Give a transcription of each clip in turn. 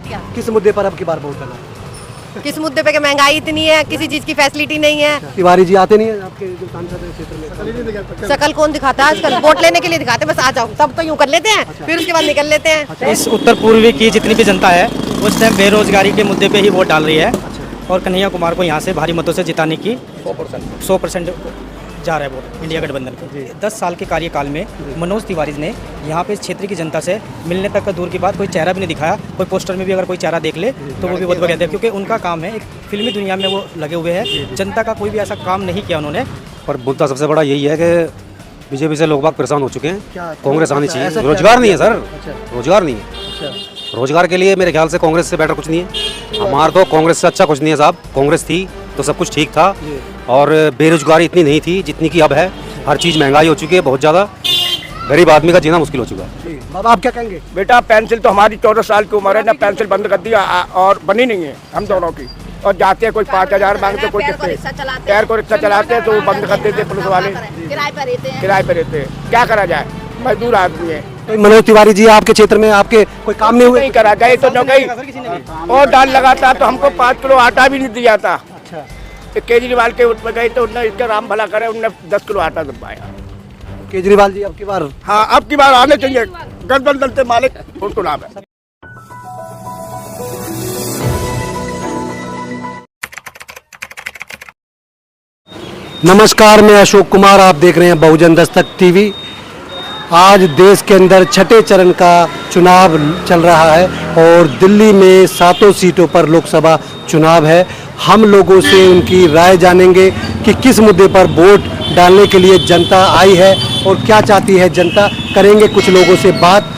क्या? किस मुद्दे पर अब की बार वोट डाला? किस मुद्दे पे कि महंगाई इतनी है, किसी चीज की फैसिलिटी नहीं है। तिवारी जी आते नहीं है आपके जो सांसद है क्षेत्र में? शकल कौन दिखाता है आजकल? वोट लेने के लिए दिखाते हैं, बस आ जाओ, तब तो यूं कर लेते हैं, फिर उसके बाद निकल लेते हैं। इस उत्तर पूर्वी की जितनी भी जनता है उस टाइम बेरोजगारी के मुद्दे पे ही वोट डाल रही है और कन्हैया कुमार को यहाँ से भारी मतों से जिताने की 100% जा रहा है वोट इंडिया गठबंधन के। 10 साल के कार्यकाल में मनोज तिवारी ने यहाँ पे इस क्षेत्र की जनता से मिलने तक का दूर की बात, कोई चेहरा भी नहीं दिखाया। कोई पोस्टर में भी अगर कोई चेहरा देख ले तो वो भी बहुत बढ़िया है, क्योंकि उनका काम है एक फिल्मी दुनिया में वो लगे हुए हैं। जनता का कोई भी ऐसा काम नहीं किया उन्होंने। पर मुद्दा सबसे बड़ा यही है कि बीजेपी से लोग बाग परेशान हो चुके हैं। कांग्रेस आनी चाहिए। ऐसा रोजगार नहीं है सर, रोजगार नहीं है। रोजगार के लिए मेरे ख्याल से कांग्रेस से बेटर कुछ नहीं है। हमारा तो कांग्रेस से अच्छा कुछ नहीं है साहब। कांग्रेस थी तो सब कुछ ठीक था और बेरोजगारी इतनी नहीं थी जितनी की अब है। हर चीज़ महंगाई हो चुकी है बहुत ज़्यादा, गरीब आदमी का जीना मुश्किल हो चुका है। बाबा आप क्या कहेंगे? बेटा पेंसिल तो हमारी 14 साल की उम्र है ना, पेंसिल बंद कर दिया और बनी नहीं है हम दोनों की। और जाते हैं कोई 5000 मांगते, कोई कितने पैर को रिक्शा चलाते हैं तो वो बंद कर देते पुलिस वाले, किराए पर रहते हैं। क्या करा जाए, मजदूर आदमी है। मनोज तिवारी जी आपके क्षेत्र में आपके कोई काम नहीं हुए? नहीं करा जाए तो न कहीं और डाल लगाता तो हमको 5 किलो आटा भी नहीं दिया था। केजरीवाल के उसमें गए तो उनने इसका राम भला करे, उनने 10 किलो आटा दबाया। केजरीवाल जी अब की बार? हाँ अब की बार आने चाहिए, गठबंधन से मालिक उनको लाभ है। नमस्कार, मैं अशोक कुमार, आप देख रहे हैं बहुजन दस्तक टीवी। आज देश के अंदर छठे चरण का चुनाव चल रहा है और दिल्ली में 7 सीटों पर लोकसभा चुनाव है। हम लोगों से उनकी राय जानेंगे कि किस मुद्दे पर वोट डालने के लिए जनता आई है और क्या चाहती है जनता। करेंगे कुछ लोगों से बात।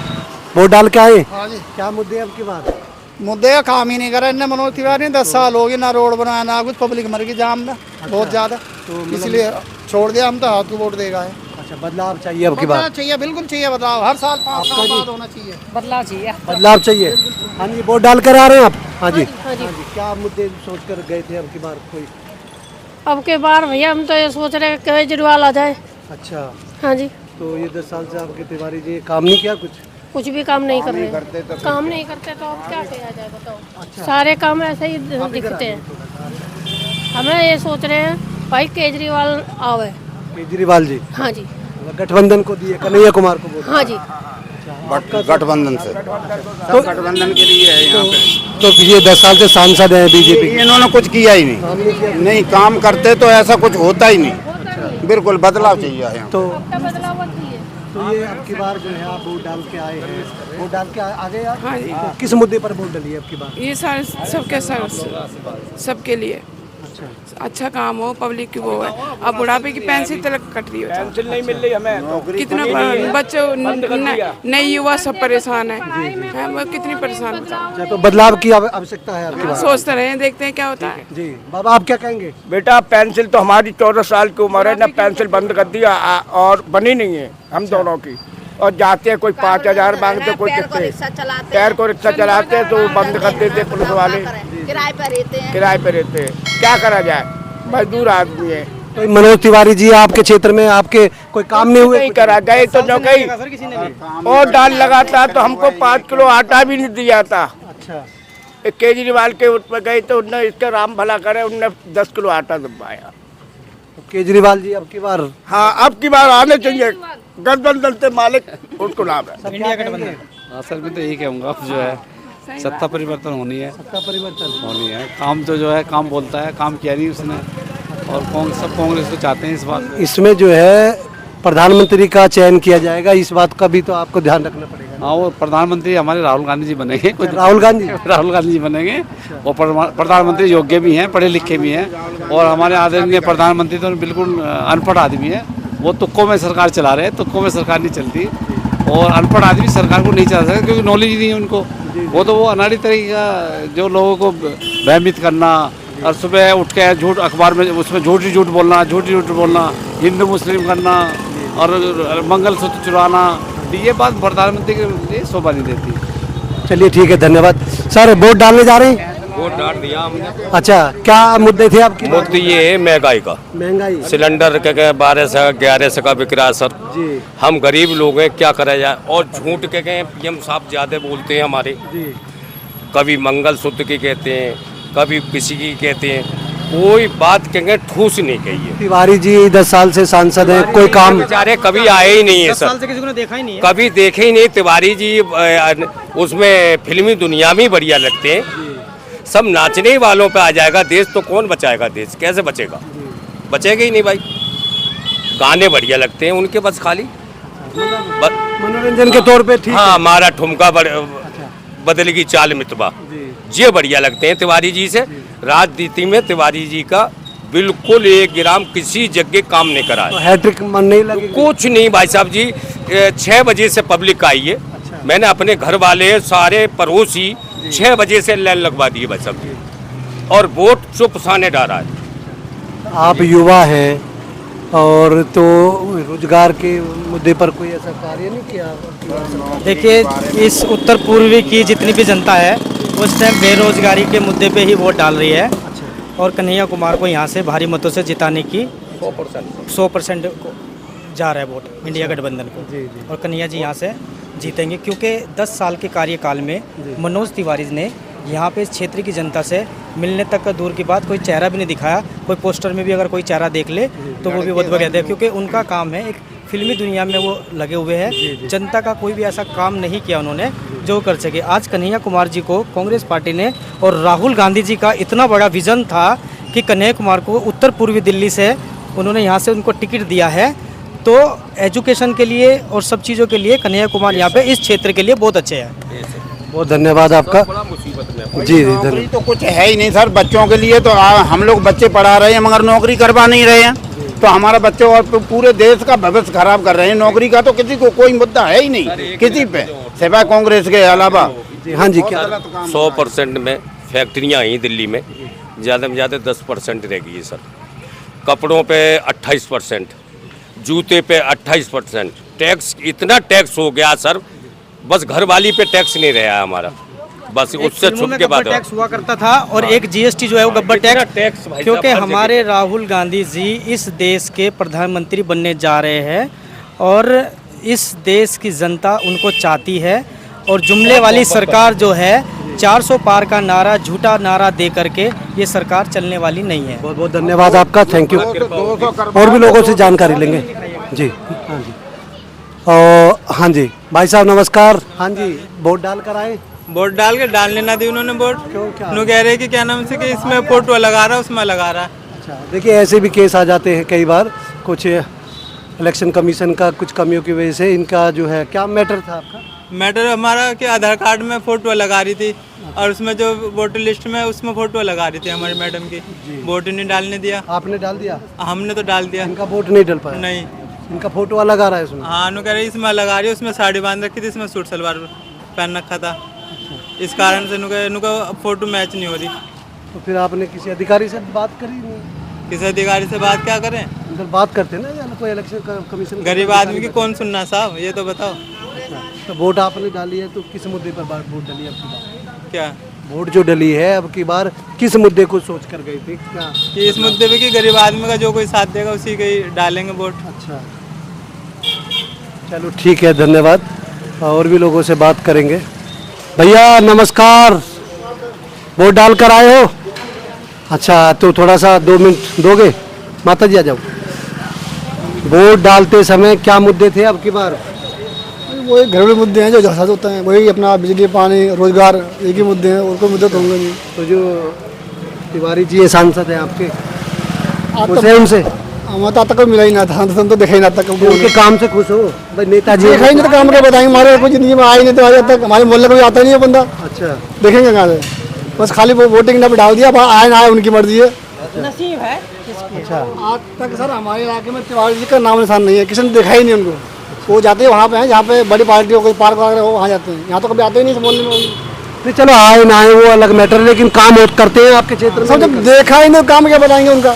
वोट डाल के आए? हाँ जी। क्या मुद्दे अब की बात? मुद्दे का काम ही नहीं करा इन्हें मनोज तिवारी ने। 10 साल हो गए, ना रोड बनाया ना कुछ, पब्लिक मर गई जाम में बहुत ज़्यादा, तो इसलिए छोड़ दिया हम तो। हाथ को वोट देगा है। अच्छा, बदलाव चाहिए अब की बार? चाहिए, बिल्कुल चाहिए बदलाव। हर साल 5 साल बाद होना चाहिए बदलाव। चाहिए बदलाव चाहिए। हाँ जी, वोट डाल कर आ रहे हैं आप? हाँ जी। हाँ जी। क्या मुद्दे सोच कर गए थे अब की बार कोई? अब के बार भैया हम तो ये सोच रहे हैं कि केजरीवाल आ जाए। अच्छा, हाँ जी। तो ये 10 साल से आपके तिवारी जी काम नहीं किया? कुछ भी काम नहीं कर रहे हैं। काम नहीं करते तो अब क्या किया जाए बताओ। अच्छा। सारे काम ऐसे ही दिखते हैं। हमें ये सोच रहे हैं भाई केजरीवाल आवे। केजरीवाल जी? हाँ जी। गठबंधन को दिए, कन्हैया कुमार को वोट? हाँ जी। गठबंधन से तो गठबंधन के लिए है यहाँ पे। तो ये 10 साल से सांसद हैं बीजेपी? इन्होंने कुछ किया ही नहीं। नहीं काम करते तो ऐसा कुछ होता ही नहीं। बिल्कुल बदलाव चाहिए यहाँ। तो ये अब की बार जो है आप वोट डाल के आए हैं, वोट डाल के आ गए आप? हाँ जी। तो किस मुद्दे पर वोट डाली है अब की बार? ये सारे सबके लिए अच्छा काम हो, पब्लिक की वो है। अब बुढ़ापे की पेंशन तक कट रही है, पेंसिल नहीं मिल रही हमें। कितना बच्चों नए युवा सब परेशान है। वो कितनी परेशान बताओ। तो बदलाव की आवश्यकता है अब की बार? सोचते रहे, देखते हैं क्या होता है। जी बाबा आप क्या कहेंगे? बेटा पेंसिल तो हमारी 14 साल की उम्र है ना, पेंसिल बंद कर दिया और बनी नहीं है हम दोनों की। और जाते हैं कोई 5000 मांगते, कोई कितने पैर को रिक्शा चलाते हैं तो वो बंद कर देते पुलिस वाले, किराए पर रहते हैं। क्या करा जाए, मजदूर आदमी है। तो मनोज तिवारी जी आपके क्षेत्र में आपके कोई काम नहीं हुए? नहीं करा गए तो न कहीं और डाल लगाता तो हमको 5 किलो आटा भी नहीं दिया था। अच्छा, केजरीवाल के उसमें गए तो उनने इसका राम भला करे, उनने 10 किलो आटा दबाया। तो केजरीवाल जी अब की बार? हाँ अब की बार आने चाहिए, गठबंधन से मालिक उनको लाभ है। इंडिया गठबंधन। असल में तो यही कहूँगा जो है सत्ता परिवर्तन होनी है। सत्ता परिवर्तन होनी है। काम तो जो है काम बोलता है, काम किया नहीं उसने। और सब कांग्रेस को चाहते हैं इस बात। इसमें जो है प्रधानमंत्री का चयन किया जाएगा, इस बात का भी तो आपको ध्यान रखना पड़ेगा। हाँ, वो प्रधानमंत्री हमारे राहुल गांधी जी बनेंगे। राहुल गांधी? राहुल गांधी जी बनेंगे। और प्रधानमंत्री योग्य भी हैं, पढ़े लिखे भी हैं। और हमारे आदरणीय प्रधानमंत्री तो बिल्कुल अनपढ़ आदमी है। वो तुक्कों में सरकार चला रहे हैं, तुक्कों में सरकार नहीं चलती। और अनपढ़ आदमी सरकार को नहीं चला सकता क्योंकि नॉलेज ही नहीं है उनको। वो तो वो अनाड़ी तरीके का जो लोगों को भयभीत करना और सुबह उठ के झूठ अखबार में उसमें झूठी झूठ बोलना, हिंदू मुस्लिम करना और मंगलसूत्र चुराना, ये बात प्रधानमंत्री के लिए शोभा नहीं देती। चलिए ठीक है, धन्यवाद। सर वोट डालने जा रहे हैं? वोट डाल दिया हमने। अच्छा, क्या मुद्दे थे आपके? मुद्दे ये है महंगाई का। महंगाई? सिलेंडर के 1200 1100 का बिक रहा है सर जी। हम गरीब लोग हैं, क्या करा जाए। और झूठ के पीएम साहब ज्यादा बोलते हैं हमारे जी। कभी मंगलसूत्र की कहते हैं, कभी किसी की कहते हैं, कोई बात कहेंगे ठूस नहीं कही है। तिवारी जी 10 साल से सांसद हैं, कोई काम बेचारे कभी आए ही नहीं है 10 साल सर, से किसी को देखा ही नहीं है। कभी देखे ही नहीं। तिवारी जी उसमें फिल्मी दुनिया में बढ़िया लगते हैं, सब नाचने वालों पे आ जाएगा देश तो कौन बचाएगा, देश कैसे बचेगा, बचेगा ही नहीं भाई। गाने बढ़िया लगते हैं उनके, बस खाली मनोरंजन के तौर पे ठीक हाँ, हमारा ठुमका बदलेगी चाल मितबा, ये बढ़िया लगते हैं तिवारी जी से। राजनीति में तिवारी जी का बिल्कुल 1 ग्राम किसी जगह काम नहीं करा है। हैट्रिक मन नहीं लगी कुछ नहीं भाई साहब जी, 6 बजे से पब्लिक आई है। मैंने अपने घर वाले सारे पड़ोसी 6 बजे से लाइन लगवा दिए भाई साहब जी, और वोट चुप साने डाला है। आप युवा हैं और तो रोजगार के मुद्दे पर कोई ऐसा कार्य नहीं किया? देखिए, इस उत्तर पूर्वी की जितनी भी जनता है उस टाइम बेरोजगारी के मुद्दे पे ही वोट डाल रही है। और कन्हैया कुमार को यहाँ से भारी मतों से जिताने की 100% जा रहा है वोट इंडिया गठबंधन को। और कन्हैया जी यहाँ से जीतेंगे, क्योंकि 10 साल के कार्यकाल में मनोज तिवारी ने यहाँ पे इस क्षेत्र की जनता से मिलने तक का दूर की बात, कोई चेहरा भी नहीं दिखाया। कोई पोस्टर में भी अगर कोई चेहरा देख ले तो वो भी बहुत बढ़िया है, क्योंकि उनका काम है, एक फिल्मी दुनिया में वो लगे हुए हैं। जनता का कोई भी ऐसा काम नहीं किया उन्होंने जो कर सके। आज कन्हैया कुमार जी को कांग्रेस पार्टी ने, और राहुल गांधी जी का इतना बड़ा विजन था कि कन्हैया कुमार को उत्तर पूर्वी दिल्ली से उन्होंने यहाँ से उनको टिकट दिया है, तो एजुकेशन के लिए और सब चीज़ों के लिए कन्हैया कुमार यहाँ पे इस क्षेत्र के लिए बहुत अच्छे हैं। बहुत धन्यवाद आपका। जी जी नौकरी तो कुछ है ही नहीं सर बच्चों के लिए। तो हम लोग बच्चे पढ़ा रहे हैं मगर नौकरी करवा नहीं रहे हैं, तो हमारा बच्चे और पूरे देश का भविष्य खराब कर रहे हैं। नौकरी का तो किसी को कोई मुद्दा है ही नहीं किसी पे, सिवाय कांग्रेस के अलावा। हाँ जी, क्या 100% में फैक्ट्रियाँ ही दिल्ली में, ज़्यादा में ज़्यादा 10% रह गई है सर। कपड़ों पे 28%, जूते पे 28%, टैक्स इतना टैक्स हो गया सर, बस घरवाली पे टैक्स नहीं रहा हमारा, बस उससे छुप के बाद टैक्स हुआ करता था। और एक जीएसटी जो है वो गब्बर टैक्स, क्योंकि हमारे राहुल गांधी जी इस देश के प्रधानमंत्री बनने जा रहे हैं और इस देश की जनता उनको चाहती है। और जुमले वाली सरकार जो है, 400 पार का नारा, झूठा नारा दे करके ये सरकार चलने वाली नहीं है। बहुत बहुत धन्यवाद आपका, थैंक यू। और भी लोगों से जानकारी लेंगे। जी हाँ जी, और हाँ जी भाई साहब नमस्कार। हाँ जी, वोट डाल कर आए? वोट डाल के डालने ना दी उन्होंने वोट। क्यों, क्या उन्होंने कह रहे कि क्या नाम से कि इसमें फोटो लगा रहा है, उसमें लगा रहा है। अच्छा, देखिए ऐसे भी केस आ जाते हैं कई बार, कुछ इलेक्शन कमीशन का कुछ कमियों की वजह से। इनका जो है क्या मैटर था आपका? मैटर हमारा कि आधार कार्ड में फोटो लगा रही थी और उसमें जो वोटर लिस्ट में उसमें फोटो लगा रही थी हमारी मैडम की, वोट ही नहीं डालने दिया। आपने डाल दिया? हमने तो डाल दिया। इनका वोट नहीं डल पाया? नहीं, इनका फोटो अलग आ रहा है इसमें। हाँ, उन्होंने कह रही इसमें लगा रही है, उसमें साड़ी बांध रखी थी, इसमें सूट सलवार पहन रखा था, इस कारण से उनका फोटो मैच नहीं हो रही। तो फिर आपने किसी अधिकारी से बात करी नहीं? किसी अधिकारी से बात क्या करें, इधर बात करते हैं ना, कोई इलेक्शन कमीशन। गरीब आदमी की कौन सुनना साहब, ये तो बताओ। तो वोट आपने डाली है तो किस मुद्दे पर वोट डली है? क्या वोट जो डली है अब की बार किस मुद्दे को सोच कर गई थी? क्या कि इस मुद्दे पे कि गरीब आदमी का जो कोई साथ देगा उसी के ही डालेंगे वोट। अच्छा, चलो ठीक है, धन्यवाद। और भी लोगों से बात करेंगे। भैया नमस्कार, वोट डाल कर आए हो? अच्छा, तो थोड़ा सा 2 मिनट दोगे? माता जी आ जाओ। वोट डालते समय क्या मुद्दे थे अब की बार? वही घरेलू मुद्दे हैं जो जैसा होता है, वही अपना बिजली पानी रोजगार, एक ही मुद्दे हैं, और कोई मुद्दे तो होंगे नहीं। तो जो तिवारी जी सांसद हैं आपके, उनसे हमारा तक मिला ही ना था, हम तो देखा ही ना तक। उनके काम से खुश हो भाई? नेताजी देखा ही नहीं तो काम क्या बताएंगे, हमारे कोई जिंदगी में आए नहीं तो आज तक हमारे मोहल्ले कोई आता नहीं है बंदा। अच्छा, देखेंगे कहाँ से? बस खाली वो वोटिंग ना डाल दिया, आए ना आए उनकी मर्जी है, नसीब है। अच्छा, आज तक सर हमारे इलाके में तिवारी जी का नाम निशान नहीं है, किसी ने देखा ही नहीं उनको। वो जाते हैं वहाँ पे हैं जहाँ पे बड़ी पार्टी हो, कोई पार्क वगैरह हो, वहाँ जाते हैं। यहाँ तो कभी आते ही नहीं मोहल्ले में। नहीं चलो आए ना आए वो अलग मैटर, लेकिन काम करते हैं आपके क्षेत्र में? सब जब देखा ही नहीं, काम क्या बताएंगे उनका?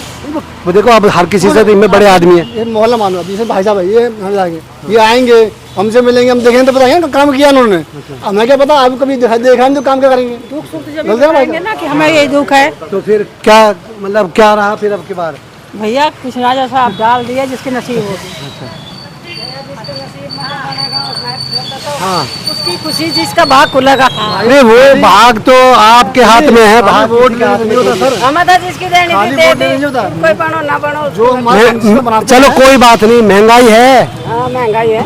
वो देखो अब हर किसी से इनमें बड़े आदमी है। ये मोहल्ला मानो, अभी से भाई साहब है, ये हम जाएंगे, ये आएंगे हमसे मिलेंगे, हम देखेंगे तो बताएंगे काम किया उन्होंने। हमें क्या पता, आप कभी देखा नहीं तो काम क्या करेंगे? दुख सुख जब बताएंगे ना कि हमें ये दुख है। तो फिर क्या मतलब क्या रहा फिर अब की बार? भैया कुछ ना, जैसा आप डाल दिया जिसके नसीब हो। हाँ उसकी खुशी जिसका भाग खुलेगा। अरे वो भाग तो आपके हाथ में है, भाग वोट के हाथ में नहीं होता सर। हमें तो जिसकी देनी थी दे दी, कोई बनो ना बनो जो चलो कोई बात नहीं, महंगाई है। हाँ महंगाई है,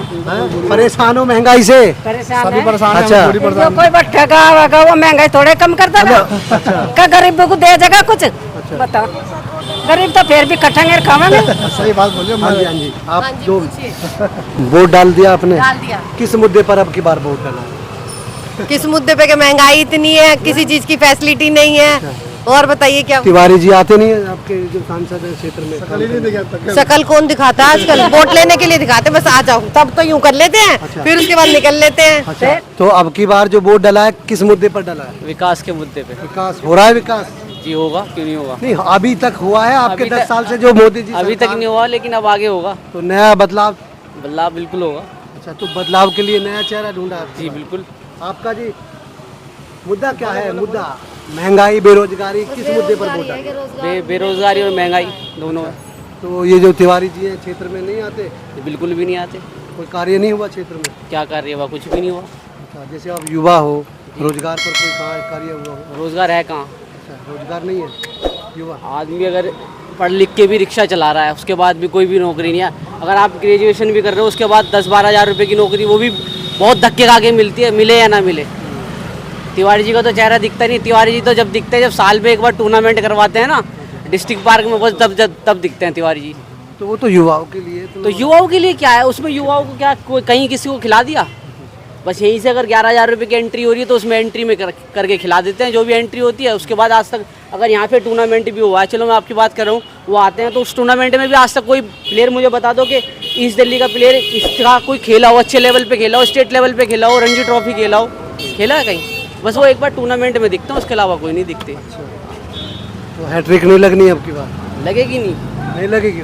परेशान हो महंगाई से? परेशान है। अच्छा जो कोई बैठेगा आवेगा वो महंगाई थोड़े कम कर देगा, क्या गरीबों को दे देगा कुछ? बताओ, गरीब तो फिर भी कटेंगे खावेंगे। सही बात बोलिए। हाँ जी, हाँ जी। आप दो वोट डाल दिया आपने? डाल दिया। किस मुद्दे पर अब की बार वोट डाला? किस मुद्दे पे? कि महंगाई इतनी है, किसी चीज की फैसिलिटी नहीं है। और बताइए क्या? तिवारी जी आते नहीं है आपके जो सांसद है क्षेत्र में? शकल कौन दिखाता है आजकल? वोट लेने के लिए दिखाते, बस आ जाओ, तब तो यूं कर लेते हैं। अच्छा। फिर उसके बाद निकल लेते हैं। अच्छा, तो अब की बार जो वोट डाला है किस मुद्दे पर डाला है? विकास के मुद्दे पे। विकास हो रहा है? विकास जी होगा, क्यों नहीं होगा? नहीं अभी तक हुआ है आपके 10 साल से जो मोदी जी अभी तक नहीं हुआ, लेकिन अब आगे होगा। तो नया बदलाव? बदलाव बिल्कुल होगा। अच्छा, तो बदलाव के लिए नया चेहरा ढूंढा आपने? जी बिल्कुल। आपका जी मुद्दा क्या है? मुद्दा महंगाई, बेरोजगारी, किस मुद्दे पर वोट डालें? बेरोजगारी और महंगाई दोनों है। तो ये जो तिवारी जी हैं क्षेत्र में नहीं आते? बिल्कुल भी नहीं आते। कोई कार्य नहीं हुआ क्षेत्र में? क्या कार्य हुआ? कुछ भी नहीं हुआ। अच्छा, जैसे आप युवा हो, रोजगार पर कोई कार्य हुआ हो? रोजगार है कहाँ? अच्छा, रोजगार नहीं है। युवा आदमी अगर पढ़ लिख के भी रिक्शा चला रहा है, उसके बाद भी कोई भी नौकरी नहीं है। अगर आप ग्रेजुएशन भी कर रहे हो, उसके बाद 10-12 हज़ार रुपये की नौकरी, वो भी बहुत धक्के खा के मिलती है, मिले या ना मिले। तिवारी जी का तो चेहरा दिखता नहीं। तिवारी जी तो जब दिखते हैं, जब साल में एक बार टूर्नामेंट करवाते हैं ना डिस्ट्रिक्ट पार्क में, बस तब दिखते हैं तिवारी जी। तो वो तो युवाओं के लिए तो युवाओं के लिए क्या है उसमें? युवाओं को क्या कोई कहीं किसी को खिला दिया? बस यहीं से अगर 11,000 रुपये की एंट्री हो रही है तो उसमें एंट्री में करके खिला देते हैं जो भी एंट्री होती है। उसके बाद आज तक अगर यहाँ पे टूर्नामेंट भी हुआ है, चलो मैं आपकी बात कर रहा हूँ, वो आते हैं तो उस टूर्नामेंट में भी आज तक कोई प्लेयर मुझे बता दो कि ईस्ट दिल्ली का प्लेयर इसका कोई खेला हो, अच्छे लेवल पे खेला हो, स्टेट लेवल पे खेला हो, रणजी ट्रॉफी खेला हो, खेला है कहीं? बस वो एक बार टूर्नामेंट में दिखते हैं, उसके अलावा कोई नहीं दिखते। तो हैट्रिक नहीं लगनी अब की बार? लगेगी नहीं। नहीं लगेगी?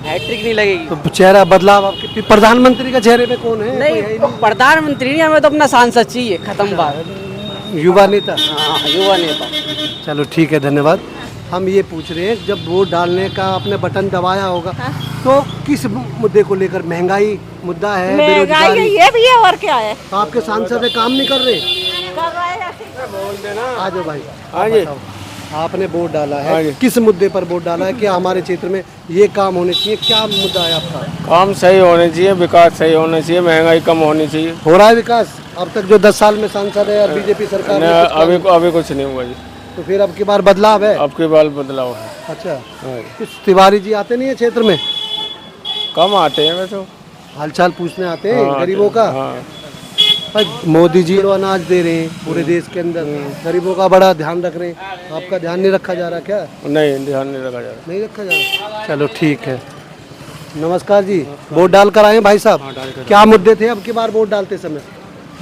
हैट्रिक नहीं लगेगी। तो चेहरा बदलाव आपके प्रधानमंत्री का चेहरे पे कौन है? नहीं, प्रधानमंत्री नहीं, हमें तो अपना सांसद चाहिए, खत्म बात। युवा नेता? हाँ, युवा नेता। चलो ठीक है, धन्यवाद। हम ये पूछ रहे हैं, जब वोट डालने का आपने बटन दबाया होगा तो किस मुद्दे को लेकर? महंगाई मुद्दा है, बेरोजगारी, ये भी है और क्या है? तो आपके सांसद काम नहीं कर रहे? आ जाओ भाई। हाँ जी, आपने वोट डाला है, किस मुद्दे पर वोट डाला है? क्या हमारे क्षेत्र में ये काम होने चाहिए? क्या मुद्दा है आपका? काम सही होने चाहिए, विकास सही होना चाहिए, महंगाई कम होनी चाहिए। हो रहा है विकास? अब तक जो 10 साल में सांसद है और बीजेपी सरकार ने अभी कुछ नहीं हुआ जी। तो फिर अब की बार बदलाव है? अब की बार बदलाव है। अच्छा, कुछ तिवारी जी आते नहीं है क्षेत्र में? कम आते हैं वैसे, हालचाल पूछने आते हैं गरीबों का। भाई मोदी जी तो अनाज दे रहे हैं पूरे देश के अंदर, गरीबों का बड़ा ध्यान रख रहे हैं, आपका ध्यान नहीं रखा जा रहा क्या? नहीं, ध्यान नहीं रखा जा रहा। नहीं रखा जा रहा? चलो ठीक है। नमस्कार जी, वोट डाल कर आए भाई साहब? क्या मुद्दे थे अब की बार वोट डालते समय?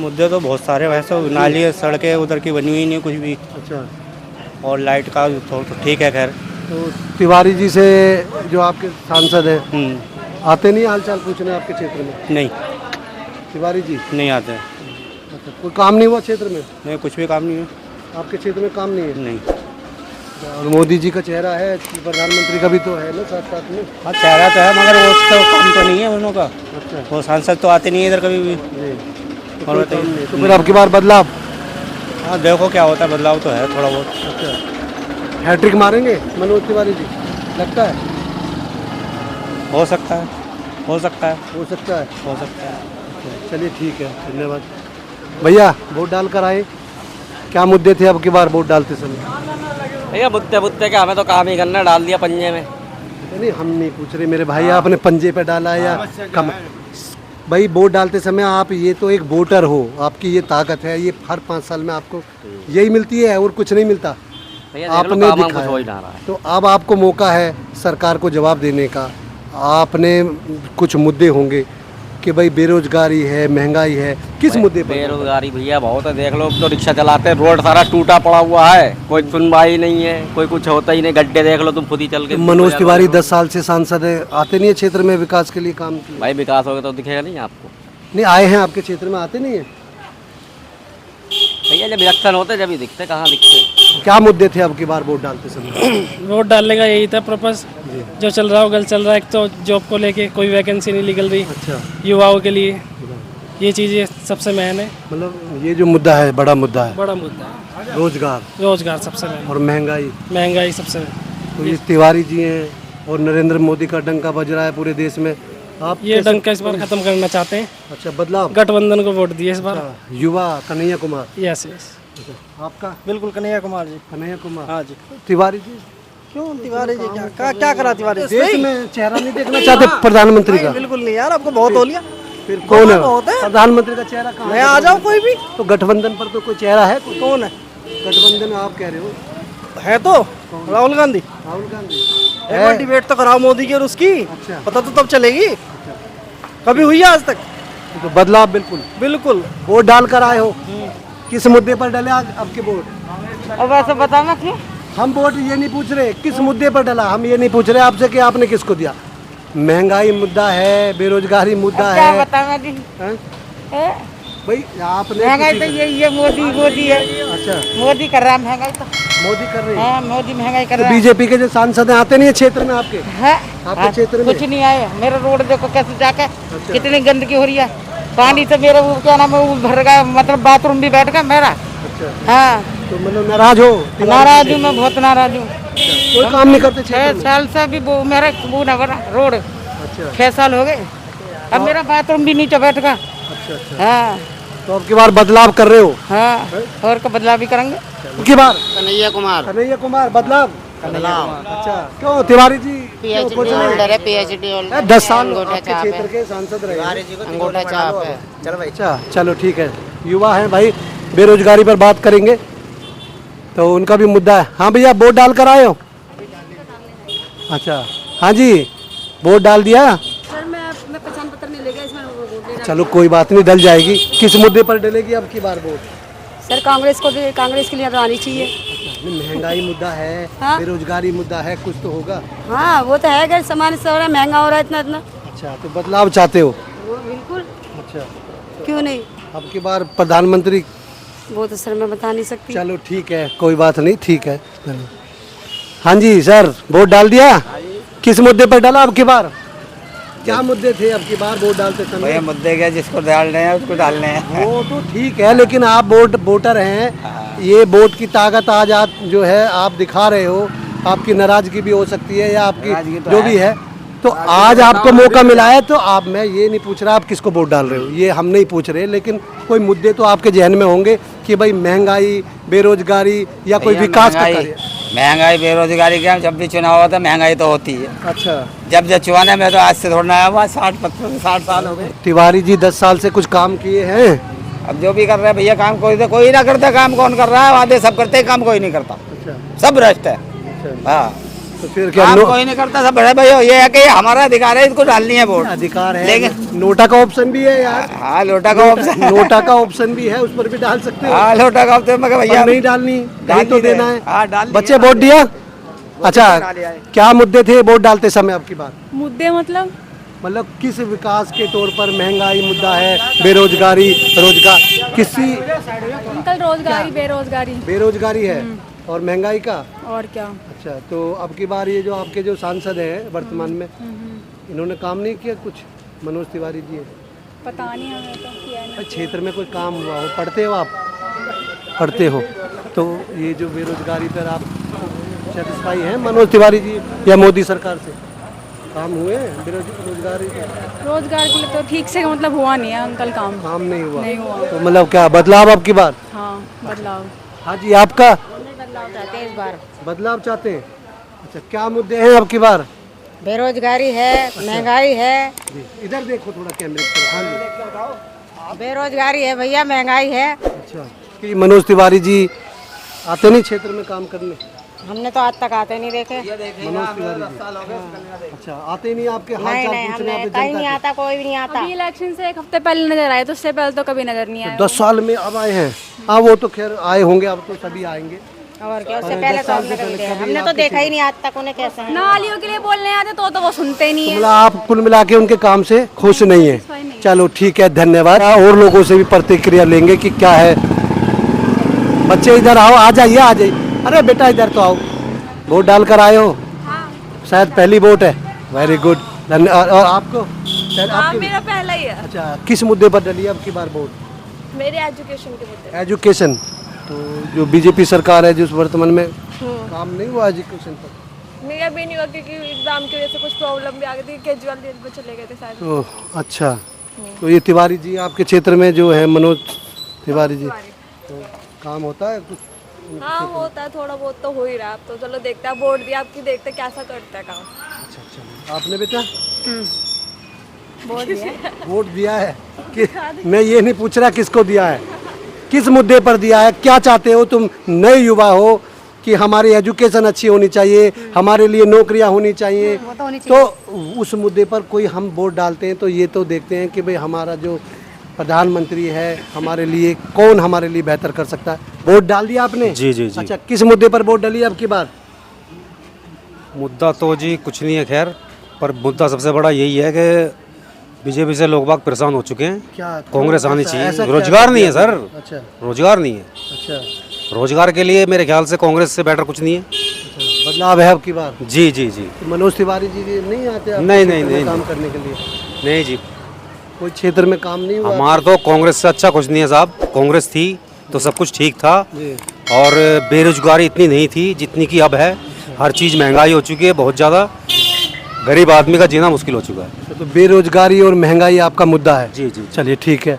मुद्दे तो बहुत सारे, वैसे नाली सड़कें उधर की बनी हुई नहीं कुछ भी। अच्छा, और लाइट का तो ठीक है। खैर तो तिवारी जी से जो आपके सांसद हैं आते नहीं हालचाल पूछने आपके क्षेत्र में? नहीं, तिवारी जी नहीं आते हैं। अच्छा, कोई काम नहीं हुआ क्षेत्र में? नहीं, कुछ भी काम नहीं है। आपके क्षेत्र में काम नहीं है? नहीं। और मोदी जी का चेहरा है, प्रधानमंत्री का भी तो है ना साथ साथ में? हाँ, चेहरा तो है, मगर वो तो काम तो नहीं है उन लोगों का। अच्छा, वो सांसद तो आते नहीं है इधर कभी भी। तो कोई काम नहीं। तो फिर अब की बार बदलाव? हाँ, देखो क्या होता है, बदलाव तो है थोड़ा बहुत। अच्छा, हैट्रिक मारेंगे मनोज तिवारी जी लगता है? हो सकता है, हो सकता है, हो सकता है, हो सकता है। अच्छा, चलिए ठीक है, धन्यवाद। भैया वोट डाल कर आए, क्या मुद्दे थे अब की बार वोट डालते समय? भैया मुद्दे क्या, हमें तो काम ही करना, डाल दिया पंजे में। नहीं, हम नहीं पूछ रहे मेरे भाई आपने पंजे पे डाला है या कम? भाई वोट डालते समय आप ये तो एक वोटर हो, आपकी ये ताकत है, ये हर 5 साल में आपको यही मिलती है और कुछ नहीं मिलता। आपने दिखाया, तो अब आपको मौका है सरकार को जवाब देने का। आपने कुछ मुद्दे होंगे कि भाई बेरोजगारी है, महंगाई है, किस मुद्दे पर? बेरोजगारी भैया बहुत है, देख लो, तो रिक्शा चलाते हैं, रोड सारा टूटा पड़ा हुआ है, कोई सुनवाई नहीं है, कोई कुछ होता ही नहीं, गड्ढे देख लो तुम खुद ही चल के। मनोज तिवारी 10 साल से सांसद है, आते नहीं है क्षेत्र में विकास के लिए काम किया? भाई विकास होगा तो दिखेगा नहीं आपको? नहीं, आए हैं आपके क्षेत्र में, आते नहीं है भैया, जब इलेक्शन होते जब ही दिखते, कहाँ दिखते। क्या मुद्दे थे अब की बार वोट डालते समय? वोट डालने का यही था पर्पस, जो चल रहा हो गलत चल रहा है। एक तो जॉब को लेके कोई वैकेंसी नहीं निकल रही। अच्छा, युवाओं के लिए ये चीज़ें सबसे मेन है। मतलब ये जो मुद्दा है बड़ा मुद्दा है, बड़ा मुद्दा है रोजगार सबसे मेन, और महंगाई सबसे। तो ये तिवारी जी हैं और नरेंद्र मोदी का डंका बज रहा है पूरे देश में। आप ये डंका इस बार खत्म करना चाहते हैं। अच्छा, बदलाव, गठबंधन को वोट दिए इस बार। युवा कन्हैया कुमार। Yes yes. आपका? बिल्कुल कन्हैया कुमार जी। कन्हैया कुमार। हाँ जी। तिवारी जी? क्यों तिवारी जी क्या करा तिवारी? देश में चेहरा नहीं देखना चाहते प्रधानमंत्री का? बिल्कुल नहीं यार, आपको बहुत हो लिया। फिर कौन है बहुत है प्रधानमंत्री का चेहरा? कहाँ मैं आ जाऊँ कोई भी। तो गठबंधन पर तो कोई चेहरा है? कौन है गठबंधन आप कह रहे हो? है तो राहुल गांधी। राहुल गांधी एक बार डिबेट तो कराओ मोदी की और उसकी। अच्छा। पता तो तब चलेगी। कभी हुई है आज तक? तो बदलाव बिल्कुल। बिल्कुल। वोट डाल कर आए हो, किस मुद्दे पर डाले आपके वोट? अब ऐसे बताना क्यों? हम वोट ये नहीं पूछ रहे किस मुद्दे पर डाला, हम ये नहीं पूछ रहे आपसे कि आपने किसको दिया। महंगाई मुद्दा है, बेरोजगारी मुद्दा है। क्या बताना जी? भाई आपने महंगाई तो ये मोदी है। अच्छा, मोदी कर रहा है महंगाई तो। मोदी कर रहे हैं। हाँ, मोदी महंगाई कर तो रहा है। बीजेपी के जो सांसद हैं आते नहीं है क्षेत्र में आपके? है आपके क्षेत्र में कुछ नहीं आए। मेरा रोड देखो कैसे जाके कितनी गंदगी हो रही है। पानी तो मेरा वो क्या नाम है वो भर गया, मतलब बाथरूम भी बैठ गया मेरा। अच्छा। हाँ, तो मतलब नाराज हो? नाराज हूँ मैं, बहुत नाराज हूँ। कोई काम नहीं करते 6 साल से भी वो मेरा वो न बना रोड। अच्छा। 6 साल हो गए, अब मेरा बाथरूम भी नीचे बैठ गया। अच्छा। हाँ तो अब की बार बदलाव कर रहे हो? हाँ, और का बदलाव भी करेंगे। की बार कन्हैया कुमार बदलाव। अच्छा, क्यों तिवारी जी? PhD होल्डर है, PhD होल्डर। 10 साल आपके क्षेत्र के सांसद रहे। अंगूठा छाप है। अच्छा, चलो ठीक है। युवा हैं भाई, बेरोजगारी पर बात करेंगे तो उनका भी मुद्दा है। हाँ भैया, वोट डाल कर आए हो? अच्छा, हाँ जी, वोट डाल दिया? सर मैं पहचान पत्र नहीं लेगा इसमें वोट देना। चलो कोई बात नहीं, डल जाएगी। किस मुद्दे पर डलेगी अब की बार वोट? सर कांग्रेस के लिए तो आनी चाहिए। महंगाई मुद्दा है, हाँ? बेरोजगारी मुद्दा है, कुछ तो होगा। हाँ वो तो है, अगर सामान से हो रहा है, महंगा हो रहा है इतना। अच्छा, तो बदलाव चाहते हो? वो बिल्कुल। अच्छा, क्यों नहीं? अब की बार प्रधानमंत्री? वो तो सर मैं बता नहीं सकती। चलो ठीक है, कोई बात नहीं, ठीक है। हाँ जी सर, वोट डाल दिया? किस मुद्दे पर डाला अब की बार? क्या मुद्दे थे अब की बार वोट डालते समय? भैया मुद्दे क्या, जिसको डालने हैं उसको डालने हैं। वो तो ठीक है, लेकिन आप वोटर हैं, ये वोट की ताकत आज आप जो है आप दिखा रहे हो। आपकी नाराजगी भी हो सकती है या आपकी जो भी है, तो आज आपको मौका मिला है। तो आप, मैं ये नहीं पूछ रहा आप किसको वोट डाल रहे हो, ये हम नहीं पूछ रहे, लेकिन कोई मुद्दे तो आपके जहन में होंगे कि भाई महंगाई, बेरोजगारी या कोई विकास का कार्य। महंगाई बेरोजगारी क्या, जब भी चुनाव होता है महंगाई तो होती है। अच्छा, जब चुनाव में तो आज से थोड़ा आया हुआ, 60 साल हो गए। तिवारी जी 10 साल से कुछ काम किए हैं? अब जो भी कर रहे हैं भैया काम, कोई ना करता काम, कौन कर रहा है? वादे सब करते हैं, काम कोई नहीं करता। सब भ्रष्ट है। हाँ, तो फिर क्या काम कोई नहीं करता, सब बड़े भैया। ये है कि हमारा अधिकार है, इसको डालनी है वोट। अधिकार है, लेकिन नोटा का ऑप्शन भी है यार। हाँ, लोटा का ऑप्शन, नोटा का ऑप्शन भी है, उस पर भी डाल सकते हो। हाँ, लोटा का ऑप्शन में भैया नहीं डालनी, नहीं तो देना है। हाँ, डाल बच्चे वोट दिया? अच्छा, क्या मुद्दे थे वोट डालते समय आपकी बात? मुद्दे मतलब किस विकास के तौर पर? महंगाई मुद्दा है, बेरोजगारी, रोजगार, किसी अंकल रोजगारी बेरोजगारी है और महंगाई का। और क्या? अच्छा, तो अब की बार ये जो आपके जो सांसद हैं वर्तमान में, इन्होंने काम नहीं किया कुछ? मनोज तिवारी जी पता नहीं, हमें तो किया नहीं। क्षेत्र में कोई काम हुआ हो? पढ़ते हो आप? पढ़ते हो तो ये जो बेरोजगारी पर आप सेटिस्फाई हैं मनोज तिवारी जी या मोदी सरकार से? काम हुए बेरोजगारी? रोजगार के लिए तो ठीक से मतलब हुआ नहीं है अंकल, काम नहीं हुआ। तो मतलब क्या बदलाव अब की बार? हाँ, बदलाव। हाँ जी, आपका? बदलाव चाहते हैं इस बार। बदलाव चाहते हैं। अच्छा, क्या मुद्दे हैं अब की बार? बेरोजगारी है, महंगाई है। इधर देखो थोड़ा कैमरे पर। हाँ जी, बेरोजगारी है भैया, महंगाई है। अच्छा, कि मनोज तिवारी जी आते नहीं क्षेत्र में काम करने? हमने तो आज तक आते नहीं देखे। मनोज तिवारी जी अच्छा, आते नहीं आपके हाल नहीं चाल नहीं, पूछने? हमें कहीं नहीं आता, कोई भी नहीं आता। अभी इलेक्शन से 1 हफ्ते पहले नजर आए, तो उससे पहले तो कभी नजर नहीं आया। 10 साल में अब आए हैं? हाँ, वो तो खैर आए होंगे, अब तो सभी आएंगे। और क्या, उससे पहले तो हमने कभी देखा, हमने तो देखा ही नहीं आज तक उन्हें कैसे हैं। नालियों के लिए बोलने आते तो वो सुनते नहीं है। मतलब आप कुल मिला के उनके काम से खुश नहीं है? चलो ठीक है, धन्यवाद। और लोगों से भी प्रतिक्रिया लेंगे कि क्या है। बच्चे इधर आओ, आ जाइए, आ जाइए। अरे बेटा इधर तो आओ, वोट डाल कर आए हो? शायद पहली वोट है। वेरी गुड, धन्यवाद। और आपको मेरा पहला ही है। अच्छा, किस मुद्दे पर डली अब की बार वोट? मेरे एजुकेशन के मुद्दे। एजुकेशन। तो जो बीजेपी सरकार है जिस वर्तमान में काम नहीं हुआ एजुकेशन पर? मेरा भी नहीं हुआ क्योंकि एग्जाम की वजह से कुछ प्रॉब्लम भी आ गई थी, केजरीवाल जेल में चले गए थे शायद। ओह, अच्छा। तो ये तिवारी जी आपके क्षेत्र में जो है मनोज तिवारी जी, तो काम होता है कुछ? हाँ होता है, थोड़ा बहुत तो हो ही रहा है। अब तो चलो देखते हैं, वोट दिया आपकी, देखते हैं कैसा करता है काम। अच्छा अच्छा। आपने बेटा वोट दिया वोट दिया है कि मैं ये नहीं पूछ रहा किसको दिया है, किस मुद्दे पर दिया है? क्या चाहते हो तुम नए युवा हो कि हमारी एजुकेशन अच्छी होनी चाहिए, हमारे लिए नौकरियां होनी चाहिए, तो उस मुद्दे पर कोई हम वोट डालते हैं तो ये तो देखते हैं कि भाई हमारा जो प्रधानमंत्री है हमारे लिए कौन हमारे लिए बेहतर कर सकता है। वोट डाल दिया आपने? जी जी जी। अच्छा, किस मुद्दे पर वोट डाली अब की बार? मुद्दा तो जी कुछ नहीं है खैर, पर मुद्दा सबसे बड़ा यही है कि बीजेपी से लोग बाग परेशान हो चुके हैं। क्या कांग्रेस आनी ऐसा चाहिए। क्या रोजगार नहीं है सर, अच्छा रोजगार नहीं है। अच्छा, रोजगार के लिए मेरे ख्याल से कांग्रेस से बेटर कुछ नहीं है। बदलाव है अब की बार? जी जी जी। तो मनोज तिवारी जी नहीं आते आपके नहीं, क्षेत्र नहीं, में नहीं, काम करने के लिए? नहीं जी, कोई क्षेत्र में काम नहीं हुआ? हमारा तो कांग्रेस से अच्छा कुछ नहीं है साहब। कांग्रेस थी तो सब कुछ ठीक था जी। और बेरोजगारी इतनी नहीं थी जितनी की अब है। हर चीज़ महंगाई हो चुकी है बहुत ज़्यादा, गरीब आदमी का जीना मुश्किल हो चुका है। तो बेरोजगारी और महंगाई आपका मुद्दा है? जी जी। चलिए ठीक है।